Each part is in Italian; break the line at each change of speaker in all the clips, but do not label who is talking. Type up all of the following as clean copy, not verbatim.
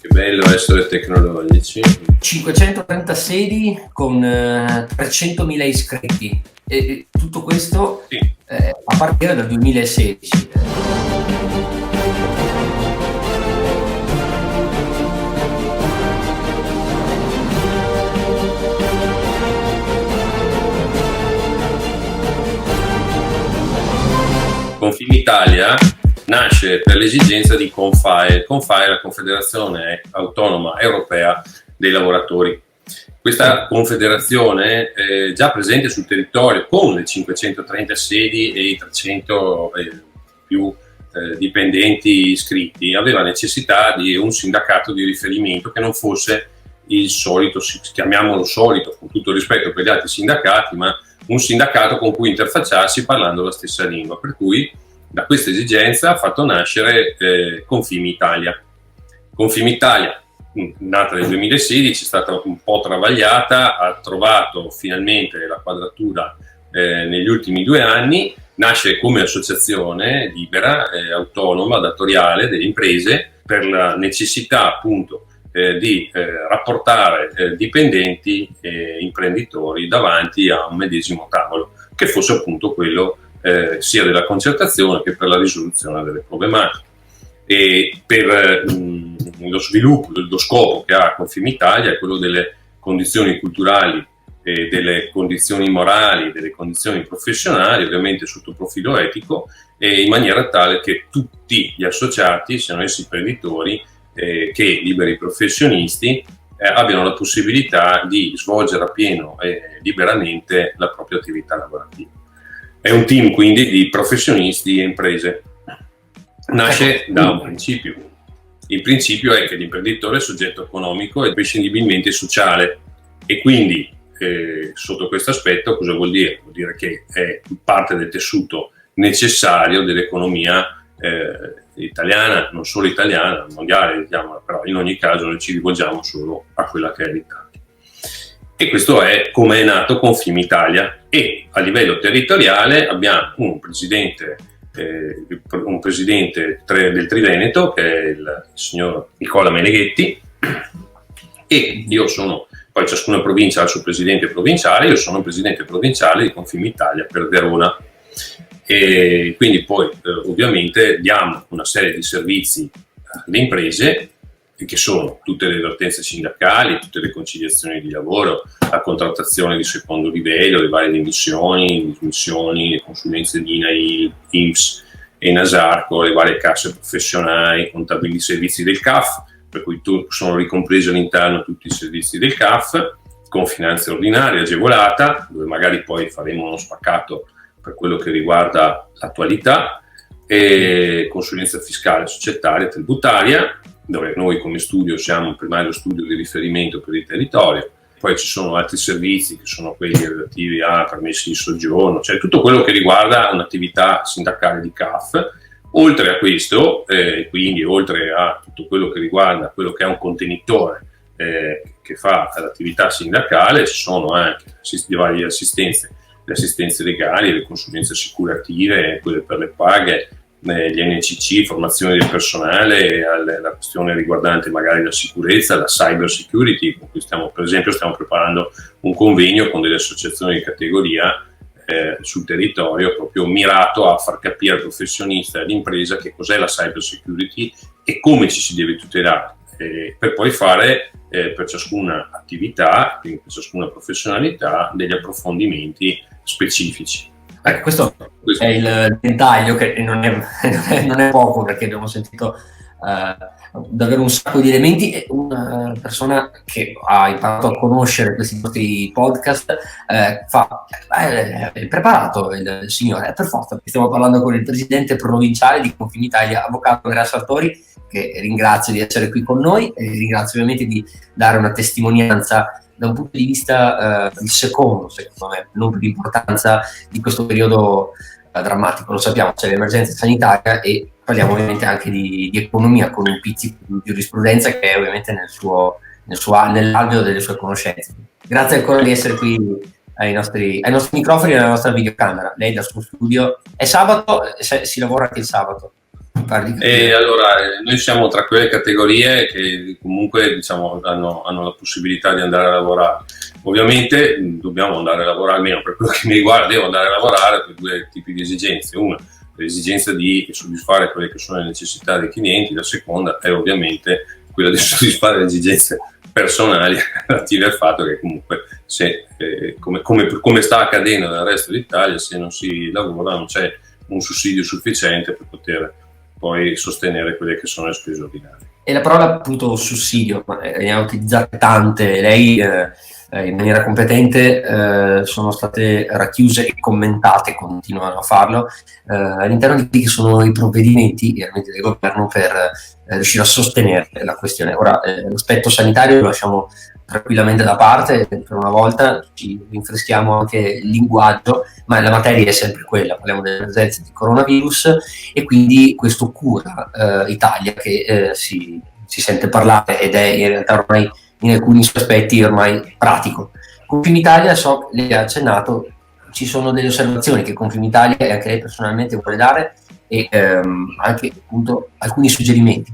Che bello essere tecnologici.
530 sedi con 300.000 iscritti e tutto questo
Sì.
a partire dal 2016.
Confimitalia nasce per l'esigenza di Confai. Confai è la Confederazione Autonoma Europea dei Lavoratori. Questa confederazione è già presente sul territorio con le 530 sedi e i 300 più dipendenti iscritti, aveva necessità di un sindacato di riferimento che non fosse il solito, chiamiamolo solito, con tutto il rispetto per gli altri sindacati, ma un sindacato con cui interfacciarsi parlando la stessa lingua, per cui da questa esigenza ha fatto nascere Confimitalia. Confimitalia, nata nel 2016, è stata un po' travagliata, ha trovato finalmente la quadratura negli ultimi 2 anni, nasce come associazione libera, autonoma, datoriale delle imprese per la necessità appunto di rapportare dipendenti e imprenditori davanti a un medesimo tavolo, che fosse appunto quello sia della concertazione che per la risoluzione delle problematiche. E per lo sviluppo, lo scopo che ha Confimitalia è quello delle condizioni culturali, delle condizioni morali, delle condizioni professionali, ovviamente sotto il profilo etico, in maniera tale che tutti gli associati, siano essi imprenditori che liberi professionisti, abbiano la possibilità di svolgere appieno e liberamente la propria attività lavorativa. È un team quindi di professionisti e imprese. Nasce da un principio. Il principio è che l'imprenditore è soggetto economico e prescindibilmente sociale, e quindi sotto questo aspetto cosa vuol dire? Vuol dire che è parte del tessuto necessario dell'economia italiana, non solo italiana, mondiale, diciamo, però in ogni caso noi ci rivolgiamo solo a quella che è l'Italia. E questo è come è nato Confimitalia, e a livello territoriale abbiamo un presidente del Triveneto, che è il signor Nicola Meneghetti, e io sono, poi ciascuna provincia ha il suo presidente provinciale, io sono presidente provinciale di Confimitalia per Verona, e quindi poi ovviamente diamo una serie di servizi alle imprese, che sono tutte le vertenze sindacali, tutte le conciliazioni di lavoro, la contrattazione di secondo livello, le varie dimissioni, le consulenze di INAIL, INPS e Nasarco, le varie casse professionali, contabili servizi del CAF, per cui sono ricompresi all'interno tutti i servizi del CAF, con finanza ordinaria agevolata, dove magari poi faremo uno spaccato per quello che riguarda l'attualità, e consulenza fiscale, societaria, tributaria, dove noi come studio siamo il primario studio di riferimento per il territorio. Poi ci sono altri servizi che sono quelli relativi a permessi di soggiorno, cioè tutto quello che riguarda un'attività sindacale di CAF. Oltre a questo, quindi oltre a tutto quello che riguarda quello che è un contenitore che fa l'attività sindacale, ci sono anche le varie assistenze, le assistenze legali, le consulenze assicurative, quelle per le paghe, gli NCC, formazione del personale, la questione riguardante magari la sicurezza, la cyber security, con cui stiamo preparando un convegno con delle associazioni di categoria sul territorio, proprio mirato a far capire al professionista e all'impresa che cos'è la cyber security e come ci si deve tutelare, per poi fare per ciascuna attività, quindi per ciascuna professionalità, degli approfondimenti specifici.
Ecco, questo è il dettaglio che non è poco, perché abbiamo sentito davvero un sacco di elementi, e una persona che ha imparato a conoscere questi nostri podcast è preparato il signore, è per forza, perché stiamo parlando con il presidente provinciale di Confimitalia, avvocato Andrea Sartori, che ringrazio di essere qui con noi, e ringrazio ovviamente di dare una testimonianza da un punto di vista il secondo, secondo me, non per l'importanza di questo periodo drammatico. Lo sappiamo, c'è l'emergenza sanitaria e parliamo ovviamente anche di economia, con un pizzico di giurisprudenza che è ovviamente nell'alveo delle sue conoscenze. Grazie ancora di essere qui ai nostri microfoni e alla nostra videocamera. Lei dal suo studio. È sabato, si lavora anche il sabato?
E allora noi siamo tra quelle categorie che comunque diciamo hanno la possibilità di andare a lavorare. Ovviamente dobbiamo andare a lavorare, almeno per quello che mi riguarda, devo andare a lavorare per due tipi di esigenze. Una, l'esigenza di soddisfare quelle che sono le necessità dei clienti, la seconda è ovviamente quella di soddisfare le esigenze personali relative al fatto che comunque se, come sta accadendo nel resto d'Italia, se non si lavora non c'è un sussidio sufficiente per poter poi sostenere quelle che sono le spese ordinarie.
E la parola appunto sussidio, ne ha utilizzate tante, lei in maniera competente sono state racchiuse e commentate, continuano a farlo, all'interno di quelli che sono i provvedimenti chiaramente del governo per riuscire a sostenere la questione. Ora l'aspetto sanitario lo lasciamo tranquillamente da parte, per una volta ci rinfreschiamo anche il linguaggio, ma la materia è sempre quella, parliamo dell'emergenza di coronavirus e quindi questo cura Italia che si sente parlare ed è in realtà ormai in alcuni suoi aspetti ormai pratico. Confimitalia, so, lei ha accennato, ci sono delle osservazioni che Confimitalia e anche lei personalmente vuole dare e anche appunto alcuni suggerimenti.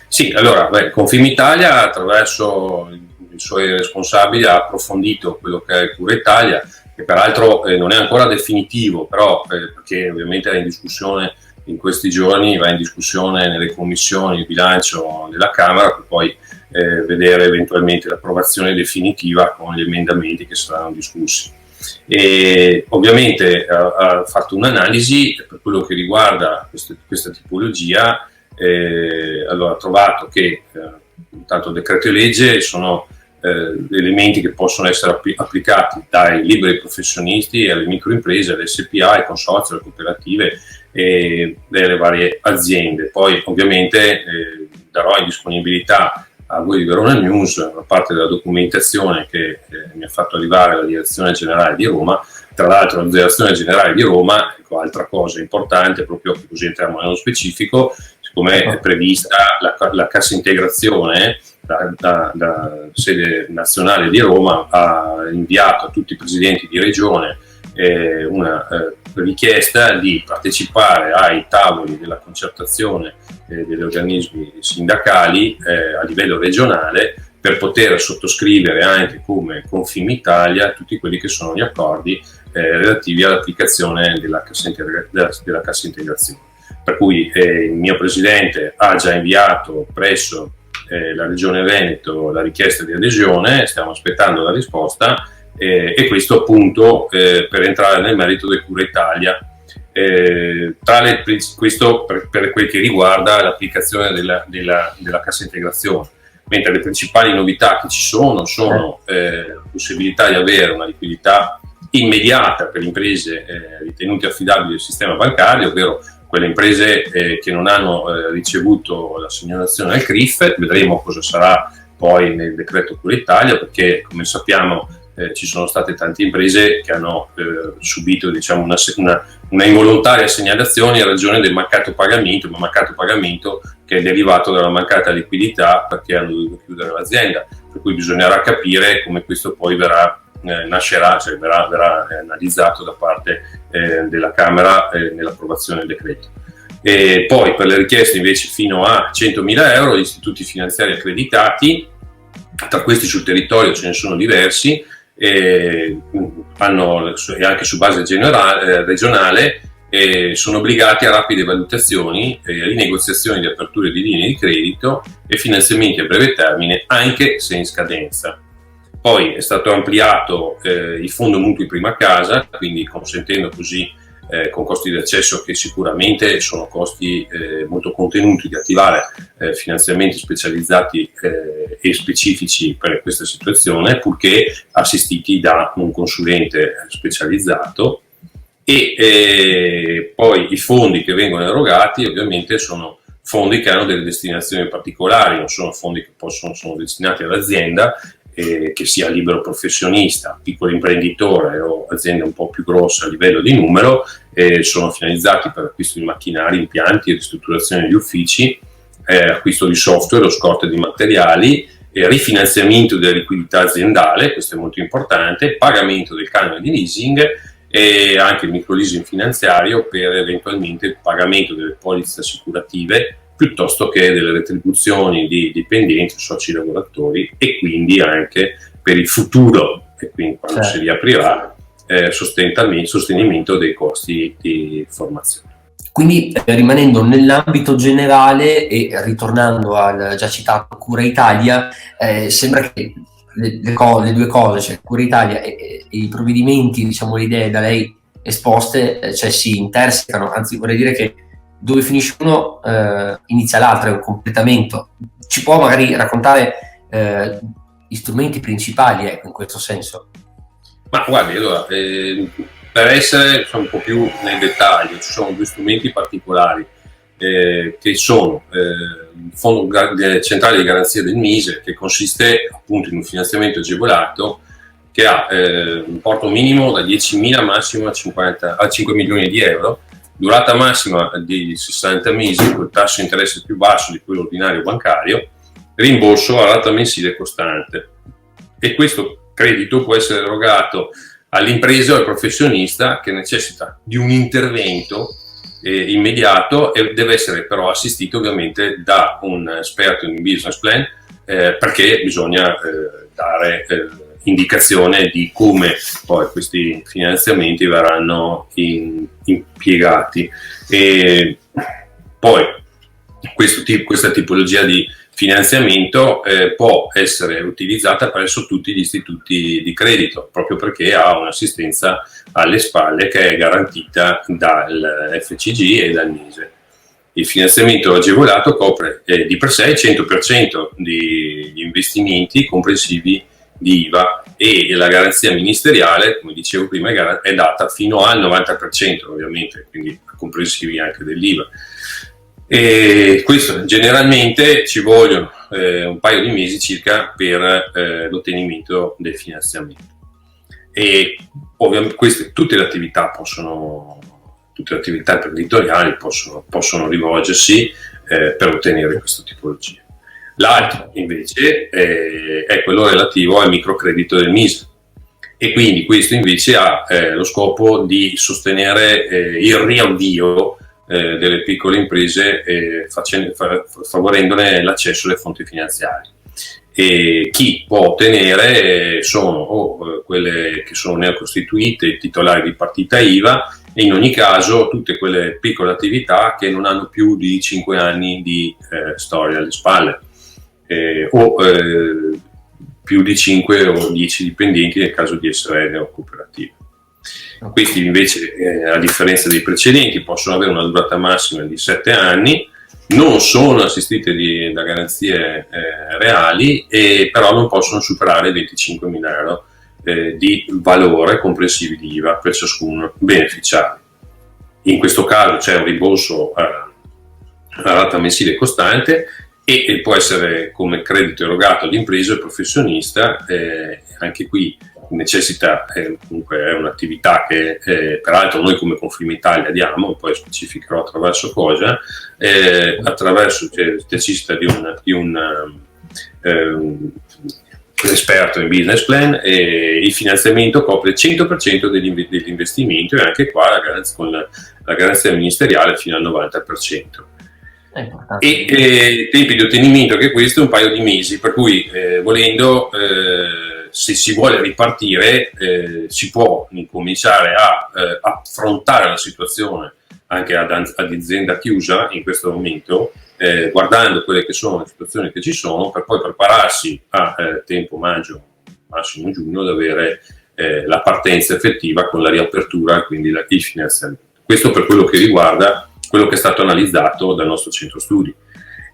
Sì, allora, Confimitalia attraverso i suoi responsabili ha approfondito quello che è Cura Italia, che peraltro non è ancora definitivo, però perché ovviamente è in discussione in questi giorni, va in discussione nelle commissioni di bilancio della Camera per poi vedere eventualmente l'approvazione definitiva con gli emendamenti che saranno discussi. E ovviamente ha fatto un'analisi per quello che riguarda questa tipologia. Allora ha trovato che intanto il decreto legge sono elementi che possono essere applicati dai liberi professionisti alle microimprese, alle SPA, ai consorzi, alle cooperative e delle varie aziende. Poi ovviamente darò in disponibilità a voi di Verona News una parte della documentazione che mi ha fatto arrivare la Direzione Generale di Roma. Tra l'altro la Direzione Generale di Roma, ecco, altra cosa importante, proprio così entriamo nello specifico, come è prevista la cassa integrazione, la sede nazionale di Roma ha inviato a tutti i presidenti di regione una richiesta di partecipare ai tavoli della concertazione degli organismi sindacali a livello regionale per poter sottoscrivere anche come Confimitalia tutti quelli che sono gli accordi relativi all'applicazione della cassa integrazione. Per cui il mio presidente ha già inviato presso la Regione Veneto la richiesta di adesione, stiamo aspettando la risposta e questo appunto per entrare nel merito del Cura Italia. Questo per quel che riguarda l'applicazione della cassa integrazione, mentre le principali novità che ci sono la possibilità di avere una liquidità immediata per imprese ritenute affidabili del sistema bancario, ovvero quelle imprese che non hanno ricevuto la segnalazione al CRIF. Vedremo cosa sarà poi nel decreto Cura Italia, perché come sappiamo ci sono state tante imprese che hanno subito diciamo, una involontaria segnalazione in ragione del mancato pagamento, ma mancato pagamento che è derivato dalla mancata liquidità perché hanno dovuto chiudere l'azienda, per cui bisognerà capire come questo poi verrà analizzato da parte della Camera nell'approvazione del decreto. E poi per le richieste invece fino a 100.000 euro gli istituti finanziari accreditati, tra questi sul territorio ce ne sono diversi, hanno anche su base regionale sono obbligati a rapide valutazioni, rinegoziazioni di aperture di linee di credito e finanziamenti a breve termine anche se in scadenza. Poi è stato ampliato il fondo mutui prima casa, quindi consentendo così con costi di accesso che sicuramente sono costi molto contenuti, di attivare finanziamenti specializzati e specifici per questa situazione, purché assistiti da un consulente specializzato. E poi i fondi che vengono erogati ovviamente sono fondi che hanno delle destinazioni particolari, non sono fondi che sono destinati all'azienda, che sia libero professionista, piccolo imprenditore o azienda un po' più grossa a livello di numero, sono finalizzati per acquisto di macchinari, impianti, ristrutturazione di uffici, acquisto di software o scorte di materiali, rifinanziamento della liquidità aziendale, questo è molto importante, pagamento del canone di leasing, e anche il microleasing finanziario per eventualmente il pagamento delle polizze assicurative piuttosto che delle retribuzioni di dipendenti, soci lavoratori, e quindi anche per il futuro, e quindi quando si riaprirà, sostenimento dei costi di formazione.
Quindi rimanendo nell'ambito generale e ritornando al già citato Cura Italia, sembra che le due cose, cioè Cura Italia e i provvedimenti, diciamo le idee da lei esposte, cioè si intersecano, anzi vorrei dire che dove finisce uno inizia l'altro, è un completamento. Ci può magari raccontare gli strumenti principali, ecco, in questo senso?
Ma guardi, allora, per essere un po' più nel dettaglio, ci sono due strumenti particolari che sono il Fondo Centrale di Garanzia del MISE, che consiste appunto in un finanziamento agevolato che ha un importo minimo da 10.000 massimo a 5 milioni di euro, durata massima di 60 mesi, col tasso di interesse più basso di quello ordinario bancario, rimborso a rata mensile costante. E questo credito può essere erogato all'impresa o al professionista che necessita di un intervento immediato e deve essere però assistito ovviamente da un esperto in business plan, perché bisogna dare indicazione di come poi questi finanziamenti verranno impiegati. E poi questa tipologia di finanziamento può essere utilizzata presso tutti gli istituti di credito, proprio perché ha un'assistenza alle spalle che è garantita dal FCG e dal MISE. Il finanziamento agevolato copre di per sé il 100% degli investimenti comprensivi di IVA, e la garanzia ministeriale, come dicevo prima, è data fino al 90%, ovviamente, quindi comprensivi anche dell'IVA. E questo generalmente ci vogliono un paio di mesi circa per l'ottenimento del finanziamento. E ovviamente tutte le attività imprenditoriali possono rivolgersi per ottenere questa tipologia. L'altro invece è quello relativo al microcredito del MISE, e quindi questo invece ha lo scopo di sostenere il riavvio delle piccole imprese, favorendone l'accesso alle fonti finanziarie. E chi può ottenere sono quelle che sono neocostituite, titolari di partita IVA, e in ogni caso tutte quelle piccole attività che non hanno più di 5 anni di storia alle spalle, o più di 5 o 10 dipendenti nel caso di SRL o cooperative. Questi invece, a differenza dei precedenti, possono avere una durata massima di 7 anni, non sono assistite da garanzie reali, e però non possono superare 25.000 euro di valore comprensivi di IVA per ciascun beneficiario. In questo caso c'è un rimborso a rata mensile costante, e può essere come credito erogato all'impresa e al professionista. Anche qui necessita, comunque è un'attività che peraltro noi come Confimitalia diamo, poi specificherò attraverso cosa, necessita di un esperto in business plan, e il finanziamento copre il 100% dell'investimento, e anche qua con la garanzia ministeriale fino al 90%. E tempi di ottenimento, anche questo, un paio di mesi, per cui volendo, se si vuole ripartire, si può incominciare a affrontare la situazione anche ad azienda chiusa in questo momento, guardando quelle che sono le situazioni che ci sono, per poi prepararsi a tempo maggio, massimo giugno, ad avere la partenza effettiva con la riapertura, quindi il finanziamento. Questo per quello che riguarda quello che è stato analizzato dal nostro centro studi.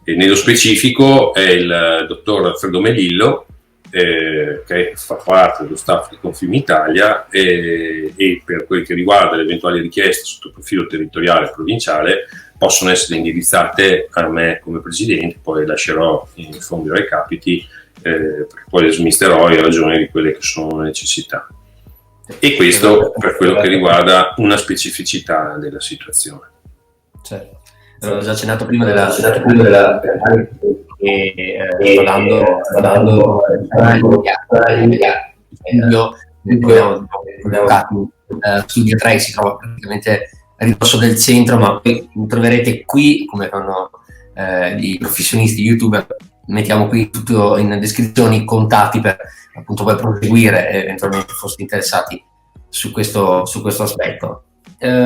E nello specifico è il dottor Alfredo Melillo, che fa parte dello staff di Confimitalia, e per quel che riguarda le eventuali richieste sotto profilo territoriale e provinciale possono essere indirizzate a me come presidente, poi lascerò in fondo ai recapiti, perché poi le smisterò in ragione di quelle che sono le necessità. E questo per quello che riguarda una specificità della situazione.
Certo. Avevo già accennato prima della sta dando Studio 3 si trova praticamente a ridosso del centro, ma poi troverete qui, come fanno i professionisti youtuber, mettiamo qui tutto in descrizione, i contatti per appunto poi proseguire eventualmente foste interessati su questo aspetto.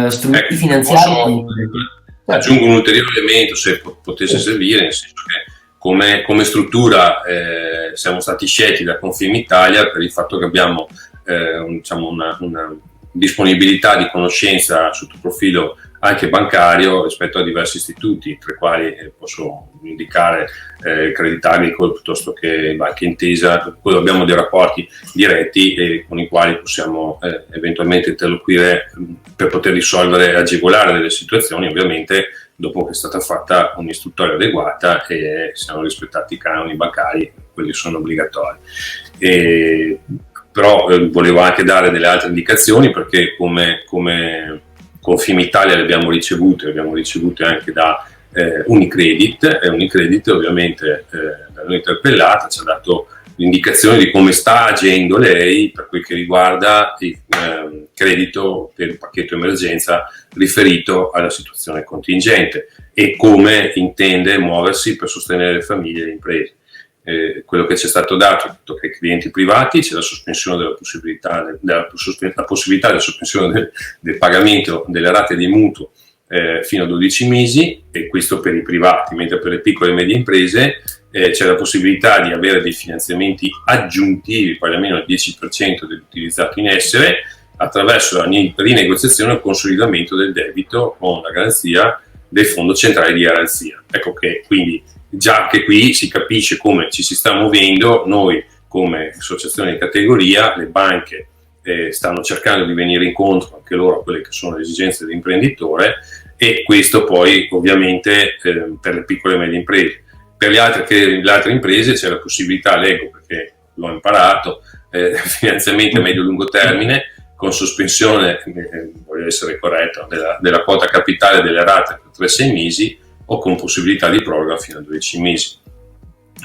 Strumenti finanziari.
Aggiungo un ulteriore elemento, se potesse servire, nel senso che come struttura siamo stati scelti da Confimitalia per il fatto che abbiamo una disponibilità di conoscenza sotto il profilo anche bancario rispetto a diversi istituti, tra i quali posso indicare Credit Agricole piuttosto che Banca Intesa, poi abbiamo dei rapporti diretti con i quali possiamo eventualmente interloquire per poter risolvere e agevolare delle situazioni, ovviamente dopo che è stata fatta un'istruttoria adeguata e siano rispettati i canoni bancari, quelli sono obbligatori. Però volevo anche dare delle altre indicazioni, perché come Confimitalia le abbiamo ricevute anche da Unicredit, e Unicredit ovviamente da noi interpellata ci ha dato l'indicazione di come sta agendo lei per quel che riguarda il credito per il pacchetto emergenza riferito alla situazione contingente e come intende muoversi per sostenere le famiglie e le imprese. Quello che ci è stato dato tocca ai clienti privati, c'è la sospensione della possibilità della sospensione del pagamento delle rate di mutuo fino a 12 mesi, e questo per i privati, mentre per le piccole e medie imprese c'è la possibilità di avere dei finanziamenti aggiuntivi pari almeno al 10% dell'utilizzato in essere attraverso la rinegoziazione e il consolidamento del debito con la garanzia del Fondo Centrale di Garanzia. Ecco che quindi già che qui si capisce come ci si sta muovendo. Noi come associazione di categoria, le banche stanno cercando di venire incontro anche loro a quelle che sono le esigenze dell'imprenditore, e questo poi ovviamente per le piccole e medie imprese. Per le altre imprese c'è la possibilità, leggo perché l'ho imparato, finanziamenti a medio-lungo termine con sospensione, voglio essere corretto, della quota capitale delle rate per 3-6 mesi o con possibilità di proroga fino a 12 mesi.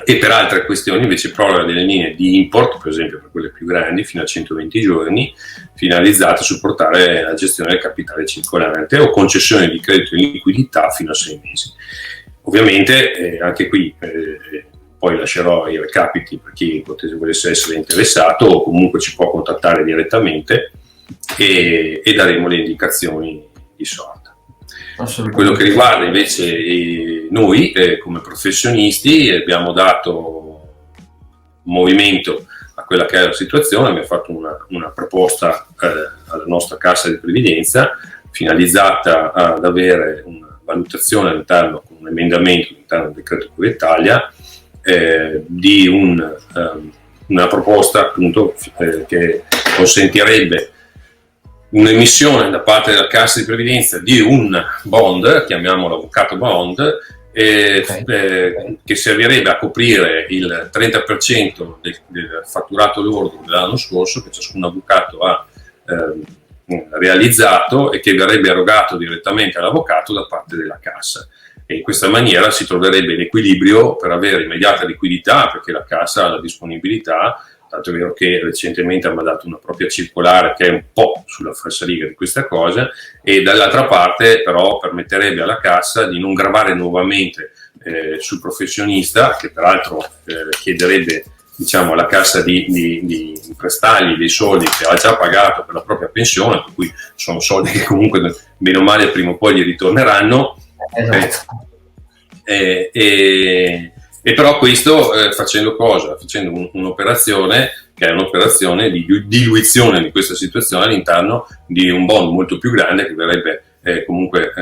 E per altre questioni invece proroga delle linee di import, per esempio per quelle più grandi, fino a 120 giorni, finalizzate a supportare la gestione del capitale circolante, o concessione di credito in liquidità fino a 6 mesi. Ovviamente anche qui poi lascerò i recapiti per chi volesse essere interessato, o comunque ci può contattare direttamente e daremo le indicazioni di sorta. Per quello che riguarda invece noi come professionisti, abbiamo dato movimento a quella che è la situazione, abbiamo fatto una proposta alla nostra Cassa di Previdenza finalizzata ad avere una valutazione all'interno, con un emendamento all'interno del decreto Cura Italia, di una proposta appunto che consentirebbe un'emissione da parte della Cassa di Previdenza di un bond, chiamiamolo avvocato bond, che servirebbe a coprire il 30% del fatturato lordo dell'anno scorso che ciascun avvocato ha realizzato, e che verrebbe erogato direttamente all'avvocato da parte della Cassa. E in questa maniera si troverebbe l'equilibrio per avere immediata liquidità, perché la Cassa ha la disponibilità. Tanto è vero che recentemente ha mandato una propria circolare che è un po' sulla falsariga di questa cosa, e dall'altra parte però permetterebbe alla Cassa di non gravare nuovamente sul professionista, che peraltro chiederebbe alla Cassa di prestargli dei soldi che ha già pagato per la propria pensione, per cui sono soldi che comunque bene o male prima o poi gli ritorneranno. E però questo facendo cosa? Facendo un'operazione che è un'operazione di diluizione di questa situazione all'interno di un bond molto più grande, che verrebbe comunque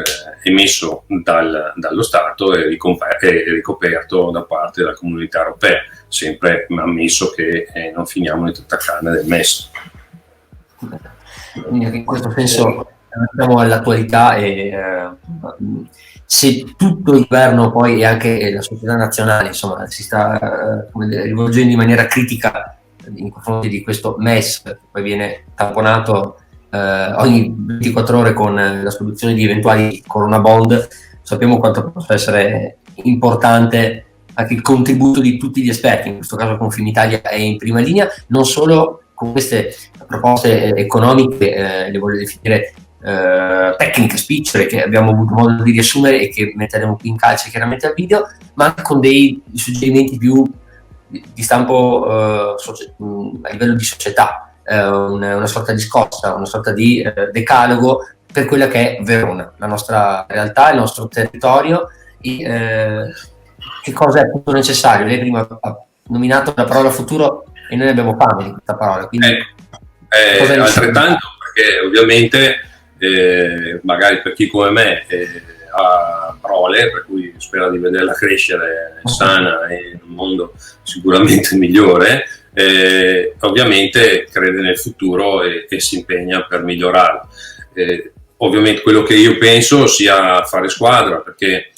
emesso dallo Stato e ricoperto da parte della Comunità Europea, sempre ammesso che non finiamo in tutta canna del MES.
Quindi in questo senso siamo all'attualità, e se tutto il governo poi e anche la società nazionale insomma si sta rivolgendo in maniera critica in confronti di questo MES, che poi viene tamponato ogni 24 ore con la soluzione di eventuali corona bond, sappiamo quanto possa essere importante anche il contributo di tutti gli esperti. In questo caso Confimitalia è in prima linea, non solo con queste proposte economiche, le voglio definire tecniche spicciole, che abbiamo avuto modo di riassumere e che metteremo qui in calce chiaramente al video, ma anche con dei suggerimenti più di stampo a livello di società, una sorta di scossa, una sorta di decalogo per quella che è Verona, la nostra realtà, il nostro territorio, e che cosa è appunto necessario. Lei prima ha nominato la parola futuro e noi abbiamo fame di questa parola, quindi
altrettanto, perché ovviamente magari per chi come me ha prole, per cui spera di vederla crescere sana e in un mondo sicuramente migliore, ovviamente crede nel futuro e si impegna per migliorarlo. Ovviamente quello che io penso sia fare squadra, perché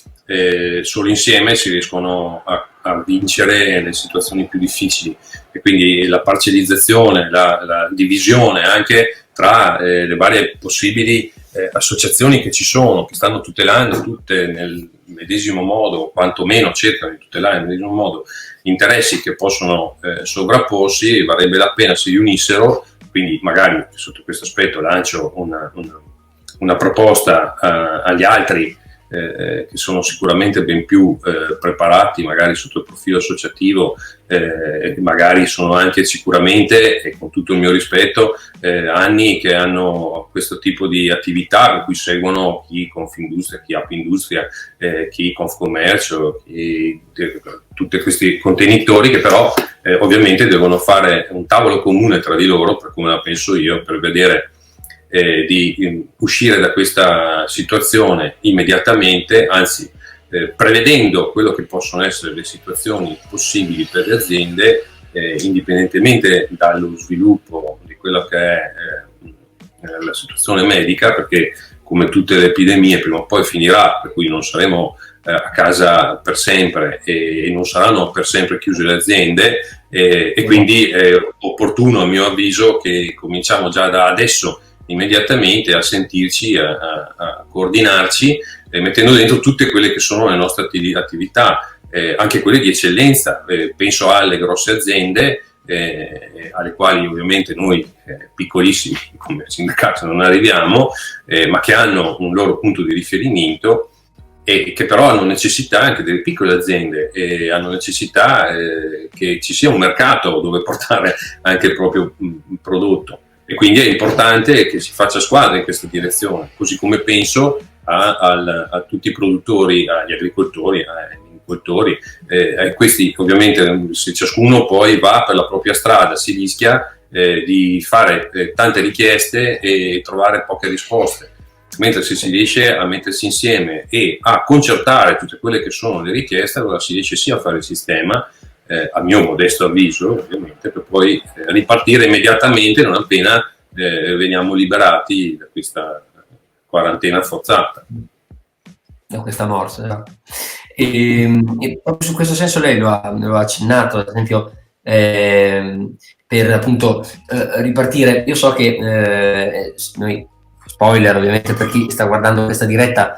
solo insieme si riescono a vincere le situazioni più difficili, e quindi la parcellizzazione, la divisione anche tra le varie possibili associazioni che ci sono, che stanno tutelando tutte nel medesimo modo, quantomeno cercano di tutelare nel medesimo modo interessi che possono sovrapporsi, varrebbe la pena se li unissero. Quindi magari sotto questo aspetto lancio una proposta agli altri che sono sicuramente ben più preparati magari sotto il profilo associativo, magari sono anche sicuramente, e con tutto il mio rispetto, anni che hanno questo tipo di attività, per cui seguono chi Confindustria, chi Apindustria, chi Confcommercio, tutti questi contenitori che però ovviamente devono fare un tavolo comune tra di loro, per come la penso io, per vedere di uscire da questa situazione immediatamente, anzi prevedendo quello che possono essere le situazioni possibili per le aziende, indipendentemente dallo sviluppo di quello che è la situazione medica, perché come tutte le epidemie prima o poi finirà, per cui non saremo a casa per sempre e non saranno per sempre chiuse le aziende, e quindi è opportuno, a mio avviso, che cominciamo già da adesso immediatamente a sentirci, a coordinarci, mettendo dentro tutte quelle che sono le nostre attività, anche quelle di eccellenza. Penso alle grosse aziende, alle quali ovviamente noi piccolissimi come sindacato non arriviamo, ma che hanno un loro punto di riferimento e che però hanno necessità, anche delle piccole aziende, hanno necessità che ci sia un mercato dove portare anche il proprio prodotto. E quindi è importante che si faccia squadra in questa direzione, così come penso a tutti i produttori, agli agricoltori, agli agricoltori. Questi ovviamente, se ciascuno poi va per la propria strada, si rischia di fare tante richieste e trovare poche risposte, mentre se si riesce a mettersi insieme e a concertare tutte quelle che sono le richieste, allora si riesce sia a fare il sistema, a mio modesto avviso ovviamente, per poi ripartire immediatamente non appena veniamo liberati da questa quarantena forzata.
Da questa morsa. E proprio su questo senso lei lo ha accennato, ad esempio, per appunto ripartire. Io so che noi, spoiler ovviamente per chi sta guardando questa diretta,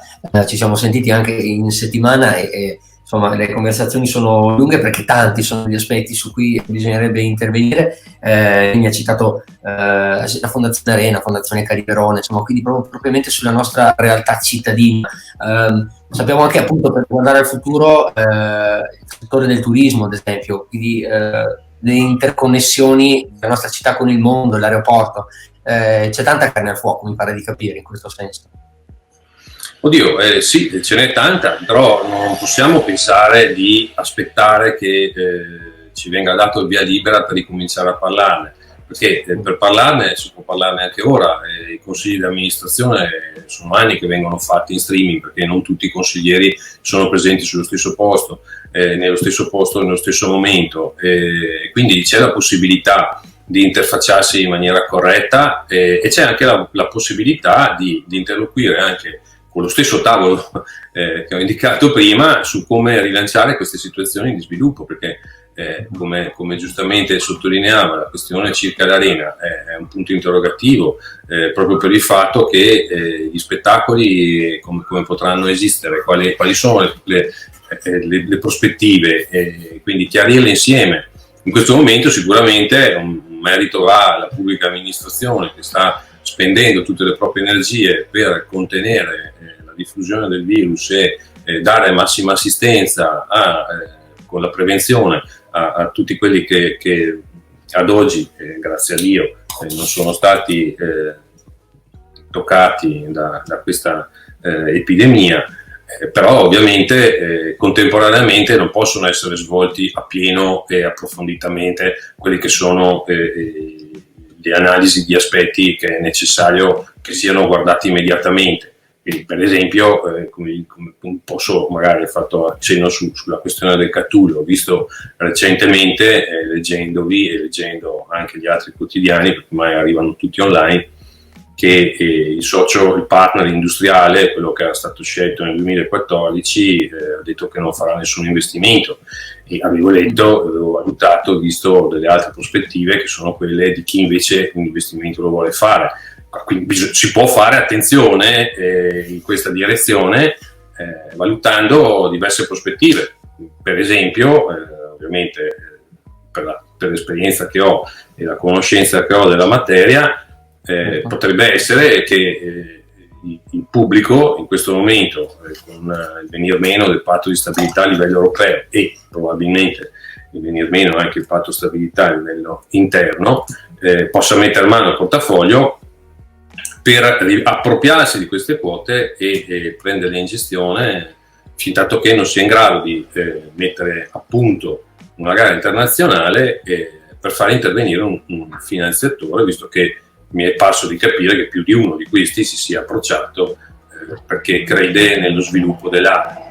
ci siamo sentiti anche in settimana e insomma le conversazioni sono lunghe perché tanti sono gli aspetti su cui bisognerebbe intervenire. Mi ha citato la Fondazione Arena, Fondazione Cariberone, insomma, quindi propriamente sulla nostra realtà cittadina. Sappiamo anche appunto, per guardare al futuro, il settore del turismo ad esempio, quindi le interconnessioni della nostra città con il mondo, l'aeroporto, c'è tanta carne al fuoco, mi pare di capire in questo senso.
Oddio, sì, ce n'è tanta, però non possiamo pensare di aspettare che ci venga dato il via libera per ricominciare a parlarne, perché per parlarne si può parlarne anche ora. I consigli di amministrazione sono anni che vengono fatti in streaming, perché non tutti i consiglieri sono presenti sullo stesso posto, nello stesso momento, quindi c'è la possibilità di interfacciarsi in maniera corretta, e c'è anche la possibilità di interloquire anche con lo stesso tavolo che ho indicato prima su come rilanciare queste situazioni di sviluppo, perché come giustamente sottolineava, la questione circa l'Arena è un punto interrogativo, proprio per il fatto che gli spettacoli come potranno esistere, quali sono le prospettive, quindi chiarirle insieme. In questo momento sicuramente è un merito va alla pubblica amministrazione che sta spendendo tutte le proprie energie per contenere la diffusione del virus e dare massima assistenza con la prevenzione a tutti quelli che ad oggi, grazie a Dio, non sono stati toccati da questa epidemia, però ovviamente contemporaneamente non possono essere svolti a pieno e approfonditamente quelli che sono le analisi di aspetti che è necessario che siano guardati immediatamente. Quindi, per esempio, come posso magari fatto accenno sulla questione del Catullo, ho visto recentemente, leggendovi e leggendo anche gli altri quotidiani, perché ormai arrivano tutti online, che il partner industriale, quello che era stato scelto nel 2014, ha detto che non farà nessun investimento, e avevo letto, avevo valutato, visto delle altre prospettive che sono quelle di chi invece un investimento lo vuole fare. Quindi si può fare attenzione in questa direzione, valutando diverse prospettive. Per esempio, ovviamente per l'esperienza che ho e la conoscenza che ho della materia, potrebbe essere che il pubblico in questo momento, con il venir meno del patto di stabilità a livello europeo e probabilmente il venir meno anche il patto di stabilità a livello interno, possa mettere mano al portafoglio per appropriarsi di queste quote e prenderle in gestione, fin tanto che non sia in grado di mettere a punto una gara internazionale per far intervenire un finanziatore, visto che mi è parso di capire che più di uno di questi si sia approcciato perché crede nello sviluppo dell'area.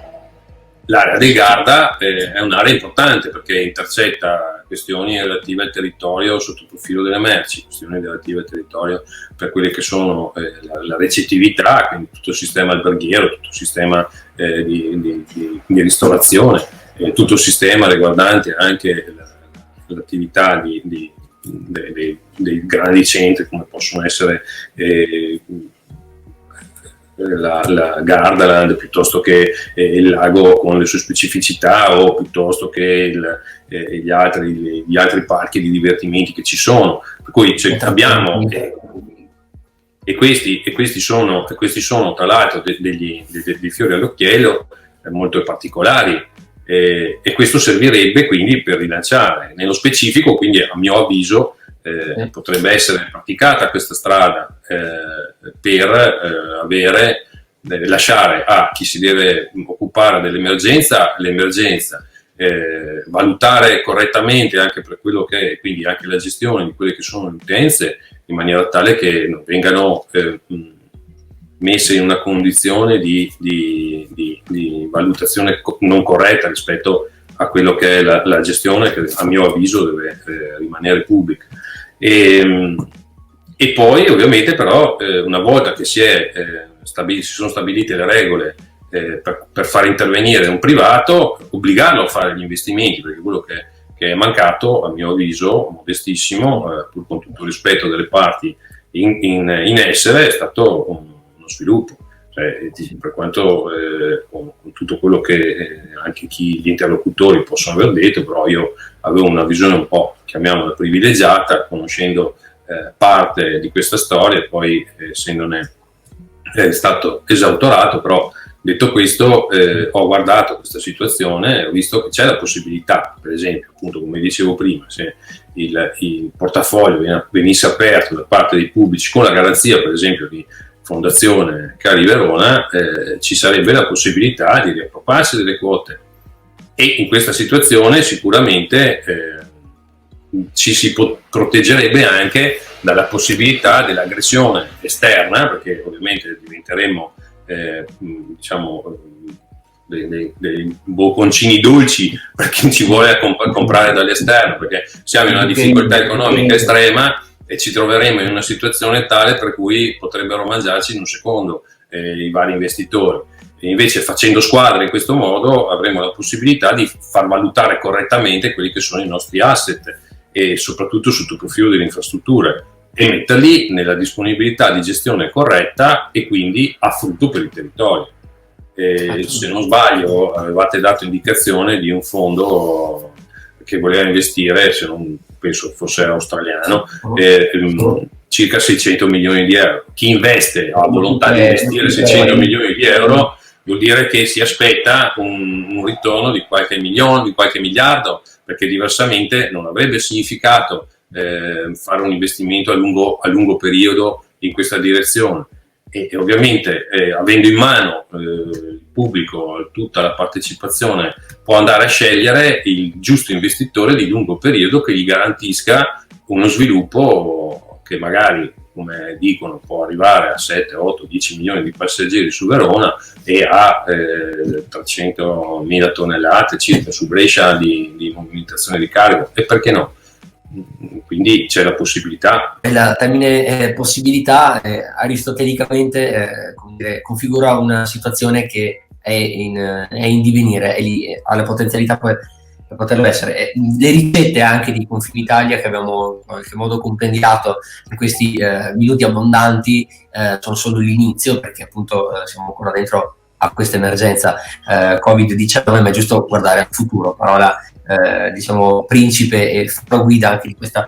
L'area del Garda è un'area importante perché intercetta questioni relative al territorio sotto il profilo delle merci, questioni relative al territorio per quelle che sono la recettività, quindi tutto il sistema alberghiero, tutto il sistema di ristorazione, tutto il sistema riguardante anche l'attività dei grandi centri come possono essere la Gardaland, piuttosto che il lago con le sue specificità, o piuttosto che gli altri parchi di divertimenti che ci sono, per cui abbiamo e questi sono tra l'altro dei fiori all'occhiello molto particolari, e questo servirebbe quindi per rilanciare. Nello specifico, quindi a mio avviso, potrebbe essere praticata questa strada per lasciare a chi si deve occupare dell'emergenza l'emergenza, valutare correttamente anche per quello che è, quindi anche la gestione di quelle che sono le utenze, in maniera tale che non vengano messe in una condizione di valutazione non corretta rispetto a quello che è la gestione, che a mio avviso deve rimanere pubblica. E poi ovviamente però una volta che si sono stabilite le regole per far intervenire un privato, obbligarlo a fare gli investimenti, perché quello che è mancato, a mio avviso modestissimo, pur con tutto il rispetto delle parti in essere, è stato uno sviluppo. Cioè, per quanto con tutto quello che anche gli interlocutori possono aver detto, però io avevo una visione un po', chiamiamola privilegiata, conoscendo parte di questa storia, poi essendone stato esautorato. Però detto questo, ho guardato questa situazione e ho visto che c'è la possibilità, per esempio, appunto come dicevo prima, se il portafoglio venisse aperto da parte dei pubblici con la garanzia, per esempio, di Fondazione Cari Verona, ci sarebbe la possibilità di riappropriarsi delle quote, e in questa situazione sicuramente ci si proteggerebbe anche dalla possibilità dell'aggressione esterna, perché ovviamente diventeremmo dei bocconcini dolci per chi ci vuole comprare dall'esterno, perché siamo in una difficoltà economica estrema e ci troveremo in una situazione tale per cui potrebbero mangiarci in un secondo i vari investitori. E invece, facendo squadra in questo modo, avremo la possibilità di far valutare correttamente quelli che sono i nostri asset, e soprattutto sotto il profilo delle infrastrutture, e metterli nella disponibilità di gestione corretta e quindi a frutto per il territorio. Se non sbaglio, avevate dato indicazione di un fondo che voleva investire, se non penso fosse australiano, circa 600 milioni di euro. Chi investe ha volontà di investire 600 milioni di euro vuol dire che si aspetta un ritorno di qualche milione, di qualche miliardo, perché diversamente non avrebbe significato fare un investimento a lungo periodo in questa direzione. E ovviamente avendo in mano il pubblico tutta la partecipazione, può andare a scegliere il giusto investitore di lungo periodo che gli garantisca uno sviluppo che magari, come dicono, può arrivare a 7, 8, 10 milioni di passeggeri su Verona e a 300.000 tonnellate circa su Brescia di movimentazione di cargo, e perché no? Quindi c'è la possibilità.
Il termine possibilità aristotelicamente configura una situazione che è in divenire, è lì, ha la potenzialità per poterlo essere. Le ricette anche di Confimitalia che abbiamo in qualche modo compendiato in questi minuti abbondanti sono solo l'inizio, perché appunto siamo ancora dentro a questa emergenza Covid-19, ma è giusto guardare al futuro, parola diciamo principe e faro guida anche di questa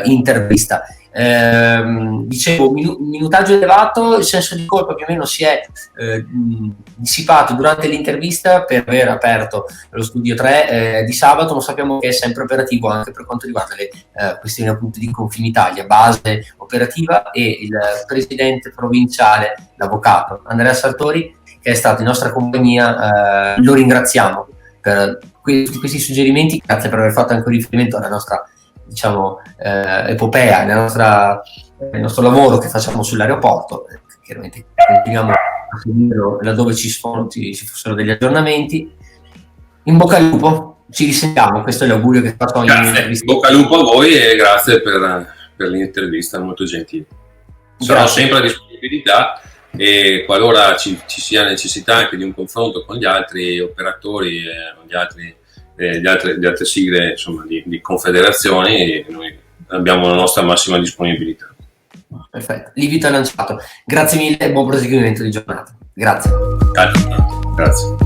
intervista. Dicevo, minutaggio elevato, il senso di colpa più o meno si è dissipato durante l'intervista per aver aperto lo studio 3 di sabato, ma sappiamo che è sempre operativo anche per quanto riguarda le questioni appunto di Confimitalia, base operativa, e il presidente provinciale, l'avvocato Andrea Sartori, che è stato in nostra compagnia. Lo ringraziamo per questi suggerimenti, grazie per aver fatto anche un riferimento alla nostra, diciamo, epopea, il nostro lavoro che facciamo sull'aeroporto. Chiaramente continuiamo a seguirlo laddove ci fossero degli aggiornamenti. In bocca al lupo, ci risentiamo, questo è l'augurio che faccio ogni intervista.
In bocca al lupo a voi e grazie per l'intervista, molto gentile. Sarò sempre a disponibilità, e qualora ci sia necessità anche di un confronto con gli altri operatori, le altre sigle, insomma, di confederazioni, noi abbiamo la nostra massima disponibilità.
Perfetto, l'invito è lanciato. Grazie mille e buon proseguimento di giornata. Grazie.
Grazie.